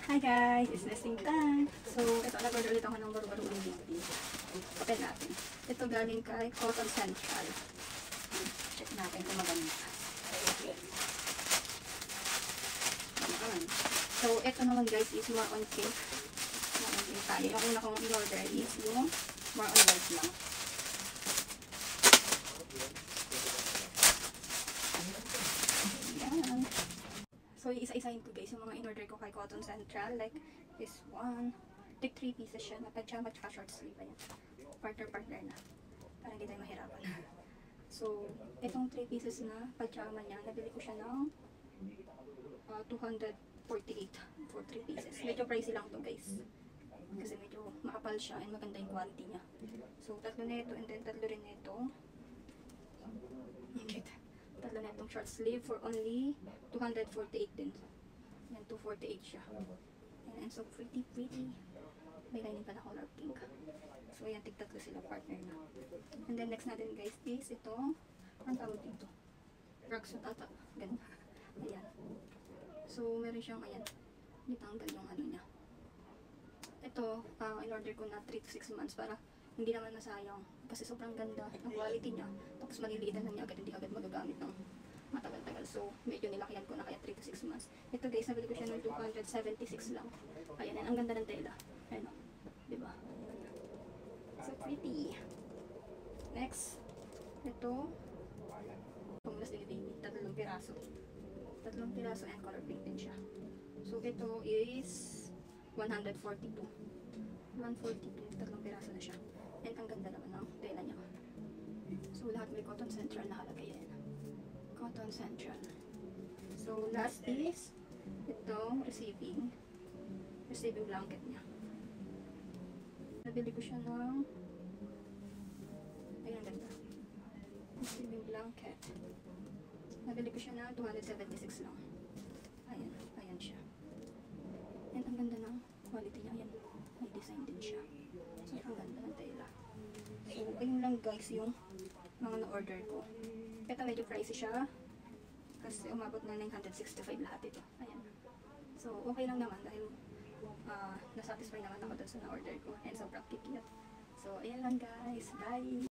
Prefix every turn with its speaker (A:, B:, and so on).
A: Hi guys, it's nesting time. So, ito nag-order ulit ako ng baro-baro ulit. Open natin. Ito galing kay Cotton Central. Check natin kung maganda. So, ito naman guys is more on cake. More on cake tayo. Yung una kong in-order is yung more on white lang. Yan. So, isa-isahin ko guys yung mga in-order ko kay Cotton Central. Like, this one. Like 3 pieces siya. Na pajama at short sleeve. Ayan. Partner na. Para hindi tayo mahirapan. So, itong 3 pieces na pajama niya, nabili ko siya ng 248 for 3 pieces. Medyo pricey lang to guys. Kasi medyo makapal siya and maganda yung quality niya. So, tatlo na ito and then tatlo rin na ito. Tatlo na itong short sleeve for only 248 din. Yan, 248 siya. And so pretty. May lining pala color pink. So, ayan, tig-tatlo sila partner na. And then next natin guys is ito. Ang tawag dito? Ragsuit ata. Ganun. Ayan. So, meron siyang, ayan, nitanggal yung ano niya. Ito, in-order ko na 3 to 6 months para hindi naman nasayang. Kasi sobrang ganda ng quality niya. Tapos maliliitan na niya agad, hindi agad magagamit ng matagal-tagal. So, medyo nilakihan ko na kaya 3 to 6 months. Ito guys, nabili ko siya ng 276 lang. Ayan, ang ganda ng tela. Ayan o. Diba? So pretty. Next, ito. Pumulas din ni baby. Tatlong piraso and color pink din siya. So, ito is 142. 142. Tatlong piraso na siya. And ang ganda naman ng tela niya. So, lahat may Cotton Central nakalagay yan. Cotton Central. So, last is itong receiving blanket niya. Nabili ko siya ng ayun, ganda. Receiving blanket. Nabili ko siya ng 276 lang. Ayan siya. And ang ganda ng quality niya. Ayan, may design din siya. So, ang ganda ng tela. So, ayun lang guys yung mga na-order ko. Ito medyo pricey siya. Kasi umabot na 965 lahat ito. Ayan. So, okay lang naman dahil nasatisfy naman ako dun sa na-order ko. And sobrang cute. So, ayan lang guys. Bye!